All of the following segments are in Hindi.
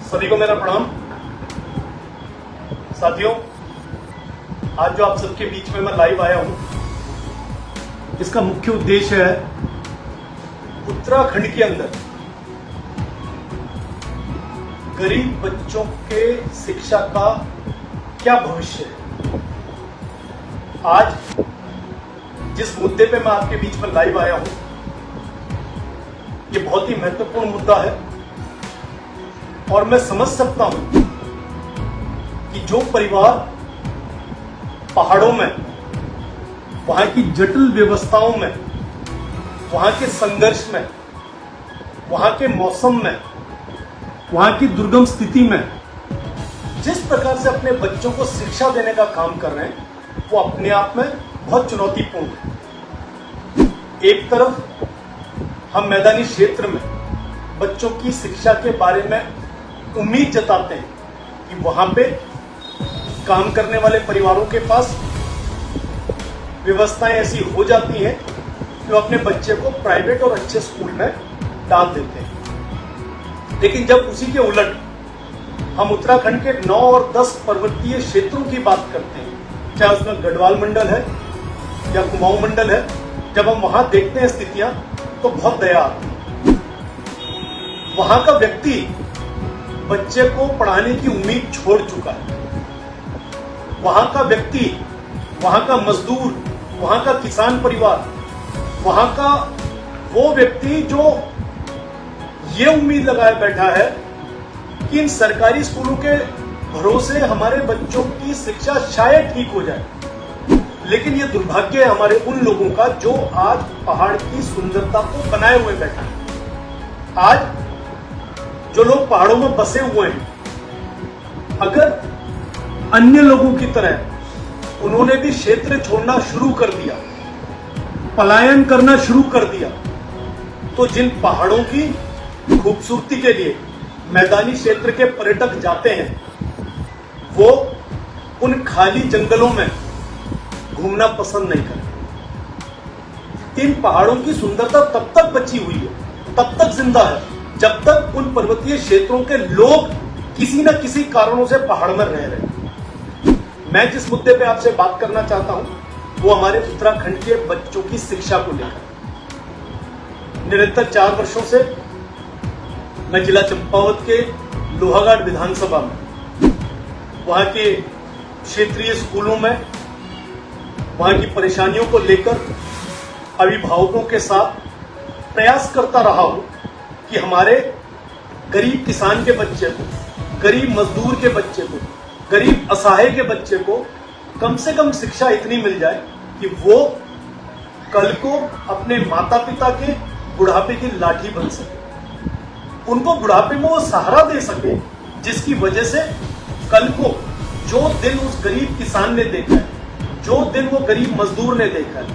सभी को मेरा प्रणाम। साथियों, आज जो आप सबके बीच में मैं लाइव आया हूं, इसका मुख्य उद्देश्य है उत्तराखंड के अंदर गरीब बच्चों के शिक्षा का क्या भविष्य है। आज जिस मुद्दे पे मैं आपके बीच में लाइव आया हूं, ये बहुत ही महत्वपूर्ण मुद्दा है और मैं समझ सकता हूं कि जो परिवार पहाड़ों में, वहां की जटिल व्यवस्थाओं में, वहां के संघर्ष में, वहां के मौसम में, वहां की दुर्गम स्थिति में जिस प्रकार से अपने बच्चों को शिक्षा देने का काम कर रहे हैं, वो अपने आप में बहुत चुनौतीपूर्ण है। एक तरफ हम मैदानी क्षेत्र में बच्चों की शिक्षा के बारे में उम्मीद जताते हैं कि वहां पे काम करने वाले परिवारों के पास व्यवस्थाएं ऐसी हो जाती हैं कि वो अपने बच्चे को प्राइवेट और अच्छे स्कूल में डाल देते हैं। लेकिन जब उसी के उलट हम उत्तराखंड के 9 और 10 पर्वतीय क्षेत्रों की बात करते हैं, चाहे उसमें गढ़वाल मंडल है या कुमाऊं मंडल है, जब हम वहां देखते हैं स्थितियां तो बहुत दया आती है। वहां का व्यक्ति बच्चे को पढ़ाने की उम्मीद छोड़ चुका है। वहां का व्यक्ति, वहां का मजदूर, वहां का किसान परिवार, वहां का वो व्यक्ति जो ये उम्मीद लगाए बैठा है कि इन सरकारी स्कूलों के भरोसे हमारे बच्चों की शिक्षा शायद ठीक हो जाए। लेकिन ये दुर्भाग्य है हमारे उन लोगों का जो आज पहाड़ की सुंदरता को बनाए हुए बैठा है। आज जो लोग पहाड़ों में बसे हुए हैं, अगर अन्य लोगों की तरह उन्होंने भी क्षेत्र छोड़ना शुरू कर दिया, पलायन करना शुरू कर दिया, तो जिन पहाड़ों की खूबसूरती के लिए मैदानी क्षेत्र के पर्यटक जाते हैं, वो उन खाली जंगलों में घूमना पसंद नहीं करते। इन पहाड़ों की सुंदरता तब तक बची हुई है, तब तक जिंदा है, जब तक उन पर्वतीय क्षेत्रों के लोग किसी न किसी कारणों से पहाड़ में रह रहे हैं। मैं जिस मुद्दे पे आपसे बात करना चाहता हूं, वो हमारे उत्तराखंड के बच्चों की शिक्षा को लेकर। निरंतर 4 वर्षों से मैं जिला चंपावत के लोहाघाट विधानसभा में, वहां के क्षेत्रीय स्कूलों में, वहां की परेशानियों को लेकर अभिभावकों के साथ प्रयास करता रहा हूं कि हमारे गरीब किसान के बच्चे को, गरीब मजदूर के बच्चे को, गरीब असहाय के बच्चे को कम से कम शिक्षा इतनी मिल जाए कि वो कल को अपने माता पिता के बुढ़ापे की लाठी बन सके, उनको बुढ़ापे में वो सहारा दे सके, जिसकी वजह से कल को जो दिन उस गरीब किसान ने देखा है, जो दिन वो गरीब मजदूर ने देखा है,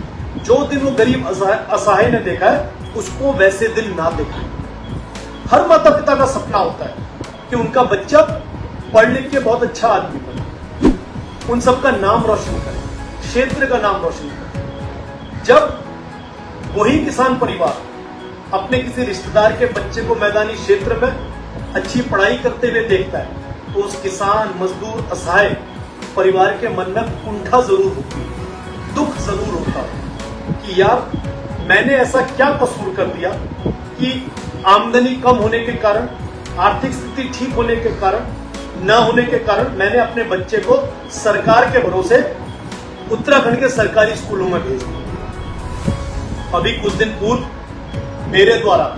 जो दिन वो गरीब असहाय ने देखा है, उसको वैसे दिन ना देखा। हर माता पिता का सपना होता है कि उनका बच्चा पढ़ लिख के बहुत अच्छा आदमी बने, उन सबका नाम रोशन करे, क्षेत्र का नाम रोशन करे। जब वही किसान परिवार अपने किसी रिश्तेदार के बच्चे को मैदानी क्षेत्र में अच्छी पढ़ाई करते हुए देखता है, तो उस किसान, मजदूर, असहाय परिवार के मन में कुंठा जरूर होती है, दुख जरूर होता है कि यार मैंने ऐसा क्या कसूर कर दिया कि आमदनी कम होने के कारण, आर्थिक स्थिति ठीक होने के कारण, न होने के कारण मैंने अपने बच्चे को सरकार के भरोसे उत्तराखंड के सरकारी स्कूलों में भेज दिया। अभी कुछ दिन पूर्व मेरे द्वारा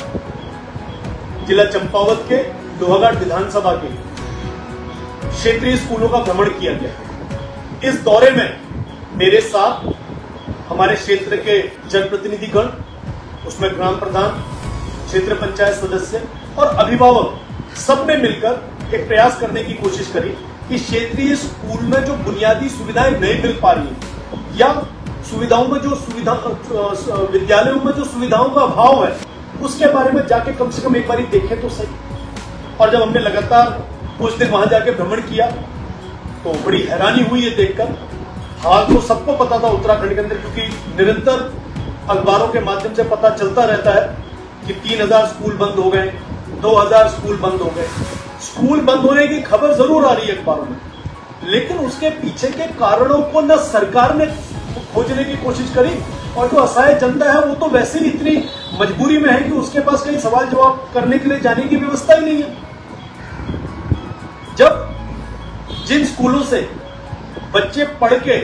जिला चंपावत के लोहाघाट विधानसभा के क्षेत्रीय स्कूलों का भ्रमण किया गया। इस दौरे में मेरे साथ हमारे क्षेत्र के जनप्रतिनिधिगण, उसमें ग्राम प्रधान, क्षेत्र पंचायत सदस्य और अभिभावक, सब ने मिलकर एक प्रयास करने की कोशिश करी कि क्षेत्रीय स्कूल में जो बुनियादी सुविधाएं नहीं मिल पा रही है, या सुविधाओं में जो विद्यालयों में जो सुविधाओं का अभाव है, उसके बारे में जाके कम से कम एक बार देखें तो सही। और जब हमने लगातार कुछ दिन वहां जाके भ्रमण किया तो बड़ी हैरानी हुई ये देखकर। हाल तो सबको पता था उत्तराखंड के अंदर, क्योंकि निरंतर अखबारों के माध्यम से पता चलता रहता है कि 3000 स्कूल बंद हो गए, 2000 स्कूल बंद हो गए, स्कूल बंद होने की खबर जरूर आ रही है अखबारों में, लेकिन उसके पीछे के कारणों को न सरकार ने खोजने की कोशिश करी, और जो असहाय जनता है वो तो वैसे ही इतनी मजबूरी में है कि उसके पास कहीं सवाल जवाब करने के लिए जाने की व्यवस्था ही नहीं है। जब जिन स्कूलों से बच्चे पढ़ के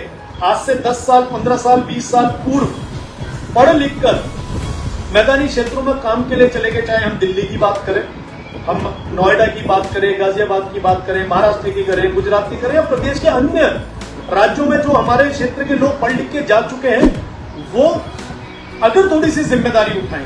आज से 10 साल, 15 साल, 20 साल पूर्व पढ़ लिख कर मैदानी क्षेत्रों में काम के लिए चले गए, चाहे हम दिल्ली की बात करें, हम नोएडा की बात करें, गाजियाबाद की बात करें, महाराष्ट्र की करें, गुजरात की करें, या प्रदेश के अन्य राज्यों में जो हमारे क्षेत्र के लोग पढ़ लिख के जा चुके हैं, वो अगर थोड़ी सी जिम्मेदारी उठाएं,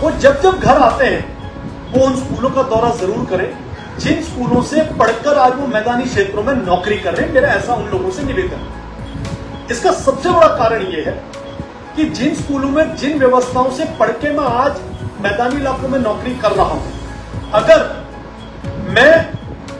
वो जब जब घर आते हैं वो उन स्कूलों का दौरा जरूर करें जिन स्कूलों से पढ़कर आज वो मैदानी क्षेत्रों में नौकरी कर रहे हैं। मेरा ऐसा उन लोगों से निवेदन है। इसका सबसे बड़ा कारण यह है कि जिन स्कूलों में जिन व्यवस्थाओं से पढ़ के मैं आज मैदानी इलाकों में नौकरी कर रहा हूं, अगर मैं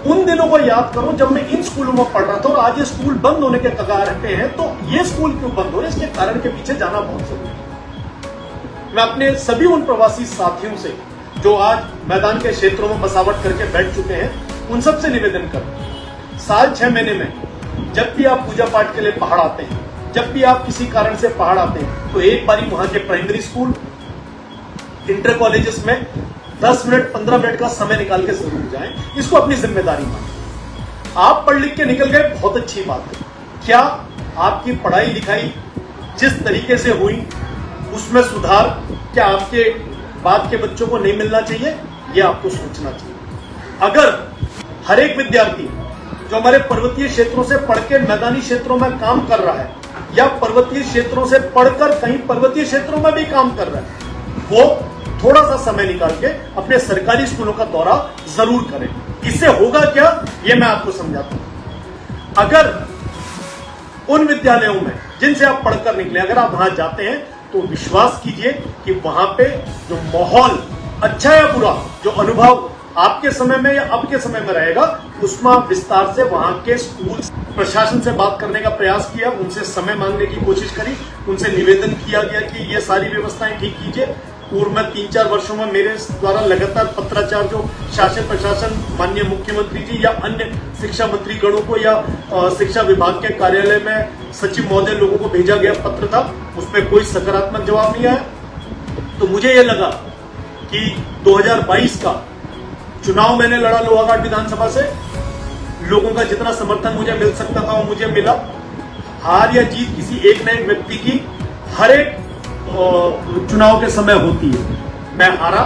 उन दिनों को याद करूं जब मैं इन स्कूलों में पढ़ रहा था और आज ये स्कूल बंद होने के कगार पे हैं, तो ये स्कूल क्यों बंद हो रहे हैं, इसके कारण के पीछे जाना बहुत जरूरी है। मैं अपने सभी उन प्रवासी साथियों से जो आज मैदान के क्षेत्रों में बसावट करके बैठ चुके हैं, उन सबसे निवेदन करूं, साल 6 महीने में जब भी आप पूजा पाठ के लिए पहाड़ आते हैं, जब भी आप किसी कारण से पहाड़ आते हैं, तो एक बारी वहां के प्राइमरी स्कूल, इंटर कॉलेजेस में 10 मिनट 15 मिनट का समय निकाल के जरूर जाएं। इसको अपनी जिम्मेदारी मानें। आप पढ़ लिख के निकल गए, बहुत अच्छी बात है। क्या आपकी पढ़ाई लिखाई जिस तरीके से हुई उसमें सुधार क्या आपके बाद के बच्चों को नहीं मिलना चाहिए? ये आपको सोचना चाहिए। अगर हर एक विद्यार्थी जो हमारे पर्वतीय क्षेत्रों से पढ़ के मैदानी क्षेत्रों में काम कर रहा है, या पर्वतीय क्षेत्रों से पढ़कर कहीं पर्वतीय क्षेत्रों में भी काम कर रहा है, वो थोड़ा सा समय निकाल के अपने सरकारी स्कूलों का दौरा जरूर करें। इससे होगा क्या, ये मैं आपको समझाता हूं। अगर उन विद्यालयों में जिनसे आप पढ़कर निकले, अगर आप वहां जाते हैं, तो विश्वास कीजिए कि वहां पे जो माहौल अच्छा या बुरा, जो अनुभव आपके समय में या अब के समय में रहेगा, उसमें विस्तार से वहां के स्कूल प्रशासन से बात करने का प्रयास किया, उनसे समय मांगने की कोशिश करी, उनसे निवेदन किया गया कि ये सारी व्यवस्थाएं ठीक कीजिए। पूर्व में 3-4 वर्षों में मेरे द्वारा लगातार पत्राचार जो शासन प्रशासन, माननीय मुख्यमंत्री जी या अन्य शिक्षा मंत्री गणों को या शिक्षा विभाग के कार्यालय में सचिव महोदय लोगों को भेजा गया पत्र था, उसमें कोई सकारात्मक जवाब नहीं आया। तो मुझे यह लगा कि 2022 का चुनाव मैंने लड़ा लोहाघाट विधानसभा से, लोगों का जितना समर्थन मुझे मिल सकता था वो मुझे मिला। हार या जीत किसी एक न एक व्यक्ति की हर एक चुनाव के समय होती है। मैं हारा,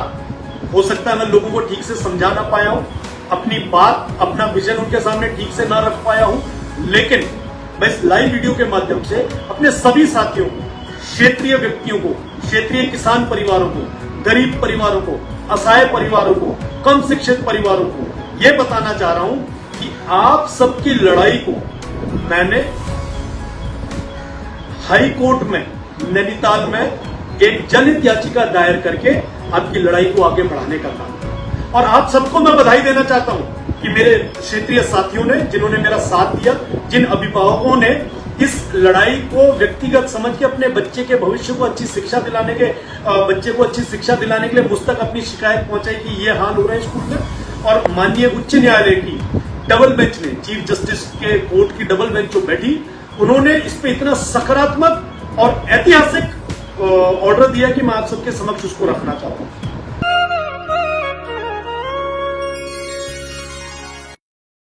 हो सकता है मैं लोगों को ठीक से समझा ना पाया हूं, अपनी बात, अपना विजन उनके सामने ठीक से ना रख पाया हूं, लेकिन मैं इस लाइव वीडियो के माध्यम से अपने सभी साथियों को, क्षेत्रीय व्यक्तियों को, क्षेत्रीय किसान परिवारों को, गरीब परिवारों को, असहाय परिवारों को, कम शिक्षित परिवारों को यह बताना चाह रहा हूं कि आप सबकी लड़ाई को मैंने हाई कोर्ट में नैनीताल में एक जनहित याचिका दायर करके आपकी लड़ाई को आगे बढ़ाने का काम किया। और आप सबको मैं बधाई देना चाहता हूं कि मेरे क्षेत्रीय साथियों ने, जिन्होंने मेरा साथ दिया, जिन अभिभावकों ने इस लड़ाई को व्यक्तिगत समझ के अपने बच्चे के भविष्य को अच्छी शिक्षा दिलाने के बच्चे को अच्छी शिक्षा दिलाने के लिए मुझ तक अपनी शिकायत पहुंचाई कि ये हाल हो रहा है स्कूल में। और माननीय उच्च न्यायालय की डबल बेंच ने, चीफ जस्टिस के कोर्ट की डबल बेंच जो बैठी, उन्होंने इस पे इतना सकारात्मक और ऐतिहासिक ऑर्डर दिया कि मैं आप सबके समक्ष उसको रखना चाहता हूं।